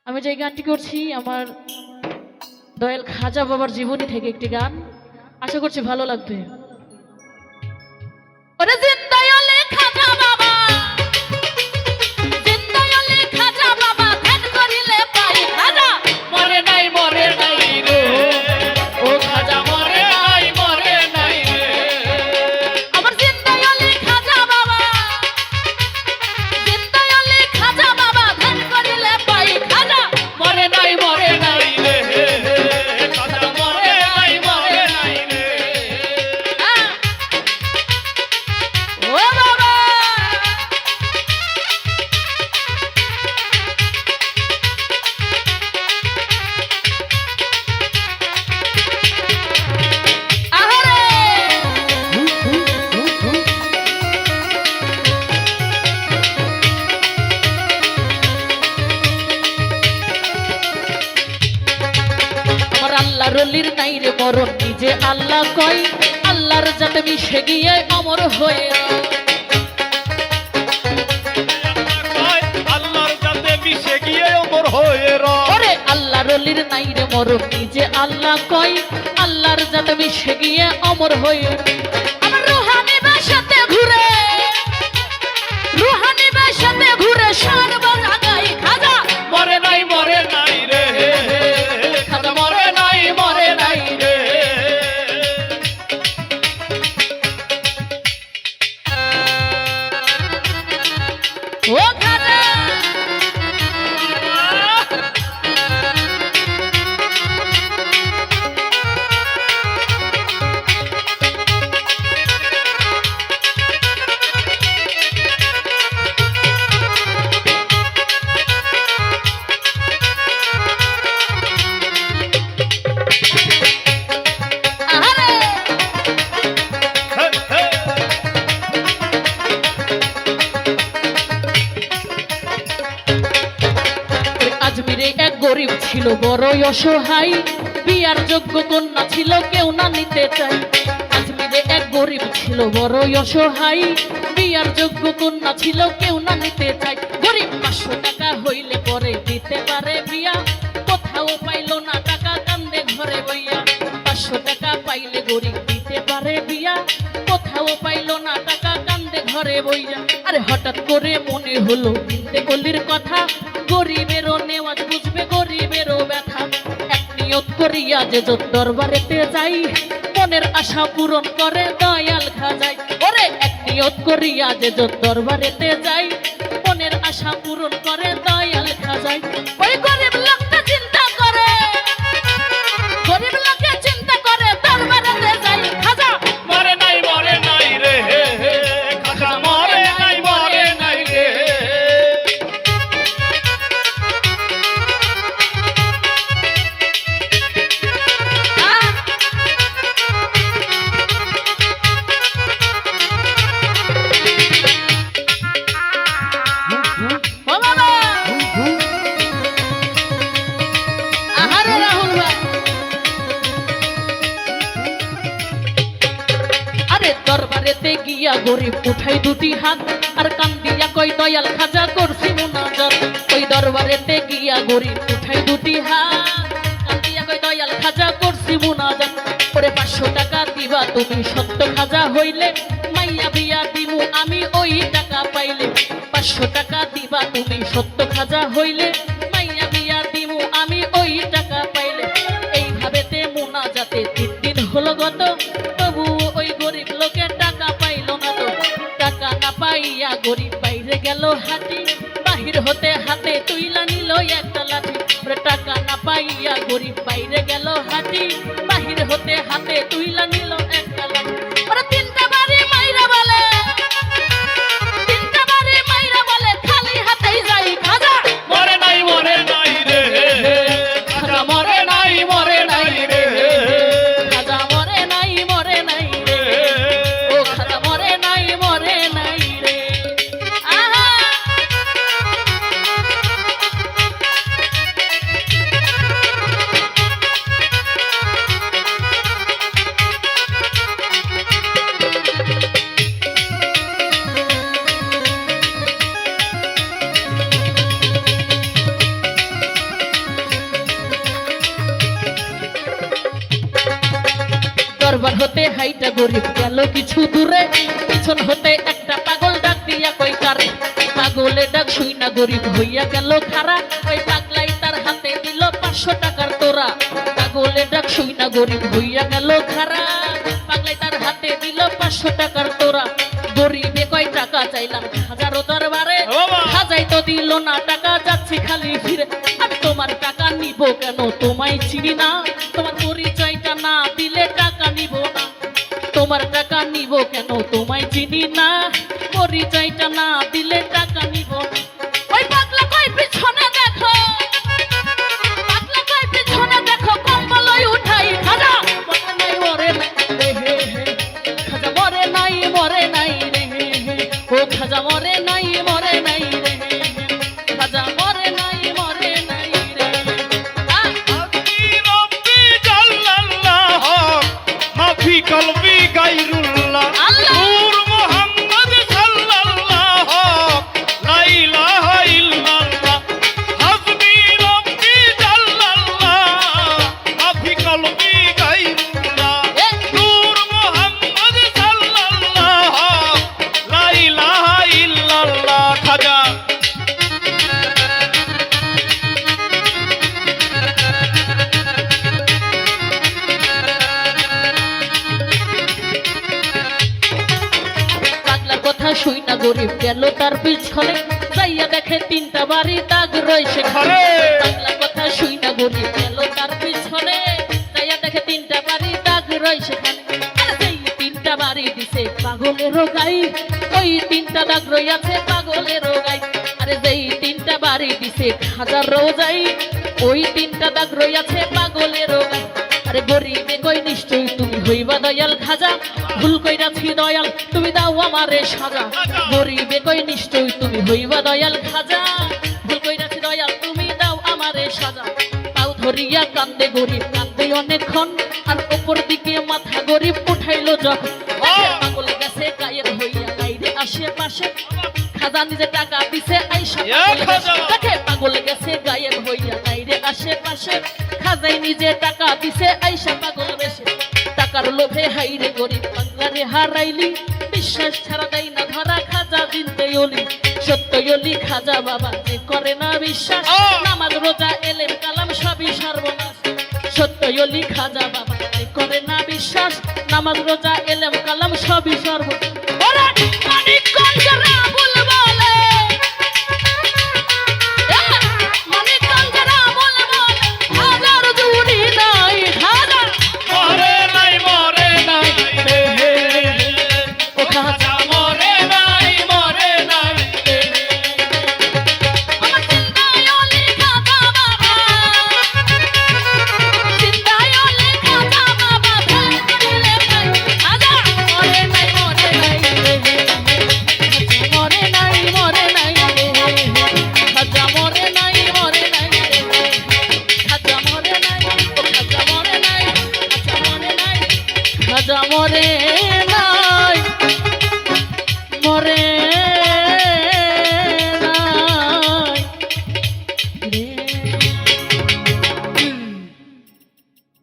আমি যে গানটি করছি আমার দয়াল খাজা বাবার জীবনী থেকে একটি গান, আশা করছি ভালো লাগবে। ওরে জিন্দায়ালে খাজা বাবা, জিন্দায়ালে খাজা বাবা, ধ্যান করিলে পাই খাজা মরে নাই রে, ও খাজা মরে নাই রে। আমার জিন্দায়ালে খাজা বাবা, জিন্দায়ালে খাজা বাবা, ধ্যান করিলে পাই খাজা মরে নাই রে, খাজা মরে নাই রে। ও বাবা আল্লাহর অলির নাই রে মরণ, নিজে আল্লাহ কয় আল্লাহর যাতে মিশে গিয়ে অমর হয়ে আল্লাহর যাতে মিশে গিয়ে অমর হয়ে ওরে আল্লাহর অলির নাই রে মরণ, নিজে আল্লাহ কয় আল্লাহর যাতে মিশে গিয়ে অমর হয়ে। আমার রুহানি বাসাতে ঘুরে, রুহানি বাসাতে ঘুরে সারবা জাগাই খাজা মরে নাই রে, খাজা মরে নাই রে। ও খাজা আজমিরে এক গরিব ছিল বড়ই অসহায়, বিয়ার যোগ্য কন্যা ছিল কেউ না নিতে চাই। আজমিরে এক গরিব ছিল বড়ই অসহায়, বিয়ার যোগ্য কন্যা ছিল কেউ না নিতে চাই। গরিব 500 টাকা হইলে পরে দিতে পারে বিয়া, কোথাও পাইল না টাকা কান্দে ঘরে বইয়া। 500 টাকা পাইলে গরিব দিতে পারে বিয়া, কোথাও পাইল না টাকা কান্দে ঘরে বইয়া। আরে হঠাৎ করে মনে হলো কিনতে গলির কথা, গরিবেরও নেওয়াজ বুঝবে গরিবেরও ব্যথা। এক নিয়ত করিয়া যে যত দরবারেতে যাই, মনের আশা পূরণ করে দয়াল খাজাই। ওরে এক নিয়ত করিয়া যে যত দরবারেতে যাই, মনের আশা পূরণ করে দয়াল খাজাই। ওই গরিব লোকটা চিন্তা করে, গরিব লোকে চিন্তা করে দরবারেতে যাই খাজা মরে নাই রে, খাজা মরে নাই রে। ও বাবা আহারে রাহুল ভাই, আরে দরবারেতে গিয়া গরিব উঠাই দুটি হাত, আর কান্দিয়া কই দয়াল খাজা করছি মুনাজাত। ওই দরবারেতে গিয়া গরিব উঠাই দুটি হাত, কান্দিয়া কই দয়াল খাজা করছি মুনাজাত। ওরে 500 টাকা দিবা তুমি সত্য খাজা হইলে, মাইয়া বিয়া দিমু আমি ওই টাকা পাইলে। 500 টাকা দিবা তুমি সত্য খাজা হইলে, মাইয়া বিয়া দিমু আমি ওই টাকা পাইলে। এইভাবেতে মুনাজাতে 3 দিন হলো গত, তবু ওই গরিব লোকে টাকা পাইল না তো। টাকা না পাইয়া গরিব বাইরে গেল হাতি, বাহির হতে হাতে তুইলা নিল একটা লাঠি। ওরে টাকা না পাইয়া গরিব বাইরে গেল হাতি, বাহির হতে হাতে তুইলা নিল একটা লাঠি। ওরে 3টা বাড়ি মাইরা বলে, 3টা বাড়ি মাইরা বলে খালি হাতেই যাই খাজা মরে নাই রে, খাজা মরে নাই রে। খাজা মরে নাই রে, ও খাজা মরে নাই রে। আহা হাইটা গরিব গেল কিছু দূরে পিছন হতে একটা পাগল ডাক দিয়া কই কারে পাগলে ডাক শুই না গরিব হইয়া গেল খারা ওই পাগলাই তার হাতে দিল 500 টাকার তোরা পাগলে ডাক শুই না গরিব হইয়া গেল খারা পাগলাই তার হাতে দিল 500 টাকার তোরা গরিবে কয় টাকা চাইলাম হাজারো দরবারে হাজাই তো দিল না টাকা যাচ্ছে খালি ফিরে আমি তোমার টাকা নিব কেন তোমায় চিনি না তোমার পরিচয়টা না দিলে টাকা নিব না তোমার টাকা নিব কেন তোমায় চিনি না পরিচয়টা না দিলে টাকা নিব না ওই পাগলা কই পিছনে দেখো পাগলা কই পিছনে দেখো কম্বলই উঠাই খাজা মরে নাই মরে নাই রে হে খাজা মরে নাই রে হে ও খাজা মরে নাই রে হে খাজা মরে নাই রে হাসবি রব্বি জাল্লাল্লাহ মাফি কলবি গায়রুল্লাহ আল্লাহ। নূর মুহাম্মদ সাল্লাল্লাহ লা ইলাহা ইল্লাল্লাহ হাসবি রব্বি জাল্লাল্লাহ মাফি কলবি গায়রুল্লাহ নূর মুহাম্মদ সাল্লাল্লাহ লা ইলাহা ইল্লাল্লাহ খাজা পাগলার কথা শুই না গরিব গেল তার পিছনে যাইয়া দেখে 3টা বাড়ি দাগ রয়েছে ঘরে পাগলার কথা শুই না গরিব গেল তার পিছনে যাইয়া দেখে 3টা বাড়ি দাগ রয়েছে আর যেই 3টা বাড়ি দিছে পাগলের গাই ওই 3টা দাগ রইয়াছে পাগলের গাই আরে যেই 3টা বাড়ি দিছে হাজার রোজাই ওই 3টা দাগ রইয়াছে পাগলের গাই আরে গরিবে কই নিশ্চয়ই তুমি হইবা দয়াল খাজা ভুল কইরাছি দয়াল তুমি দাও আমারে সাজা গরিবে কই নিশ্চয়ই তুমি হইবা দয়াল খাজা ভুল কইরাছি দয়াল তুমি দাও আমারে সাজা তাও ধরিয়া কান্দে গরিব কান্দে অনেকক্ষণ আর উপর দিকে মাথা গরিব উঠাইলো যখন দেখে পাগল গেছে গায়ের হইয়া গাইরে আশেপাশে খাজা নিজে টাকা দিছে আইসা দেখে পাগল গেছে গায়ের হইয়া গাইরে আশেপাশে খাজাই নিজে টাকা দিছে আইসা পাগল বেশে টাকার লোভে হাইরে গরিব পাগলারে হারাইলি বিশ্বাস ছাড়া দেয় না ধরা খাজা দিনতে অলি সত্য অলি খাজা বাবা যে করে না বিশ্বাস নামাজ রোজা এলেম কালাম সবই সর্বনাশ সত্য অলি খাজা বাবা যে করে না বিশ্বাস নামাজ রোজা এলেম কালাম সবই সর্বনাশ মানিকগঞ্জের আবুল বলে মানিকগঞ্জের আবুল বলে হাজার জুড়ি নাই হাজার মরে নাই রে ও খাজা মরে নাই রে আমার চিন্তায় অলি খাজা বাবা চিন্তায় অলি খাজা বাবা ভুল করিলে ভাই খাজা মরে নাই রে মরে নাই রে খাজা মরে নাই রে খাজা মরে নাই ও খাজা মরে নাই খাজা মরে নাই মরে